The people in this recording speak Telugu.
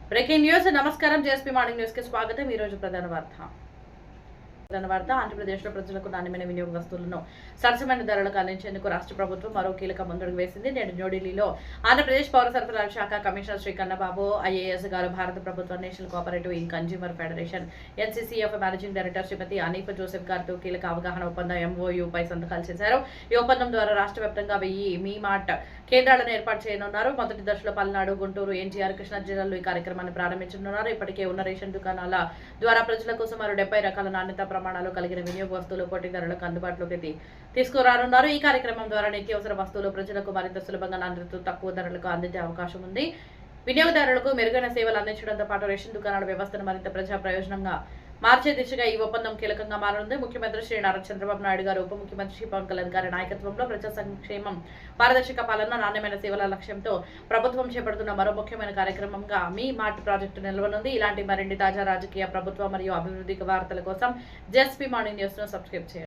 Breaking news. నమస్కారం. జేఎస్పీ మార్నింగ్ న్యూస్ కి స్వాగతం. ఈ రోజు ప్రధాన వార్త ఆంధ్రప్రదేశ్లో ప్రజలకు నాణ్యమైన వినియోగ వస్తువులను సరసమైన ధరలకు అందించేందుకు రాష్ట్ర ప్రభుత్వం మరో కీలక ముందడుగు వేసింది. నేడు న్యూఢిల్లీలో ఆంధ్రప్రదేశ్ పౌర సరఫరాల శాఖ కమిషనర్ శ్రీ కన్నబాబు ఐఏఎస్ గారు, భారత ప్రభుత్వ national cooperative in consumer federation NCCF managing director Shrimati Anif Joseph గారితో కీలక అవగాహన ఒప్పందం ఎంఓయూపై సంతకాలు చేశారు. ఈ ఒప్పందం ద్వారా రాష్ట్ర వ్యాప్తంగా 1000 మీ మార్ట్ కేంద్రాలను ఏర్పాటు చేయనున్నారు. మొదటి దశలో పల్నాడు, గుంటూరు, ఎన్టీఆర్, కృష్ణా జిల్లాల్లో ఈ కార్యక్రమాన్ని ప్రారంభించనున్నారు. ఇప్పటికే ఉన్న రేషన్ దుకాణాల ద్వారా ప్రజలకు సుమారు 70 రకాల నాణ్యత ప్రమాణాలు కలిగిన వినియోగ వస్తువులు పోటీ ధరలకు అందుబాటులోకి తీసుకురానున్నారు. ఈ కార్యక్రమం ద్వారా నిత్యావసర వస్తువులు ప్రజలకు మరింత సులభంగా, నాణ్యతతో తక్కువ ధరలకు అందించే అవకాశం ఉంది. వినియోగదారులకు మెరుగైన సేవలు అందించడంతో పాటు రేషన్ దుకాణాల వ్యవస్థను మరింత ప్రజా ప్రయోజనంగా మార్చే దిశగా ఈ ఒప్పందం కీలకంగా మారనుంది. ముఖ్యమంత్రి శ్రీ నారా చంద్రబాబు నాయుడు గారు, ఉప ముఖ్యమంత్రి శ్రీ పవన్ కళ్యాణ్ గారి నాయకత్వంలో ప్రజా సంక్షేమం, పారదర్శక పాలన, నాణ్యమైన సేవల లక్ష్యంతో ప్రభుత్వం చేపడుతున్న మరో ముఖ్యమైన కార్యక్రమంగా మీ మార్ట్ ప్రాజెక్టు నిలవనుంది. ఇలాంటి మరిన్ని తాజా రాజకీయ, ప్రభుత్వ మరియు అభివృద్ధి వార్తల కోసం జేఎస్పీ మార్నింగ్ న్యూస్ ను సబ్స్క్రైబ్ చేయండి.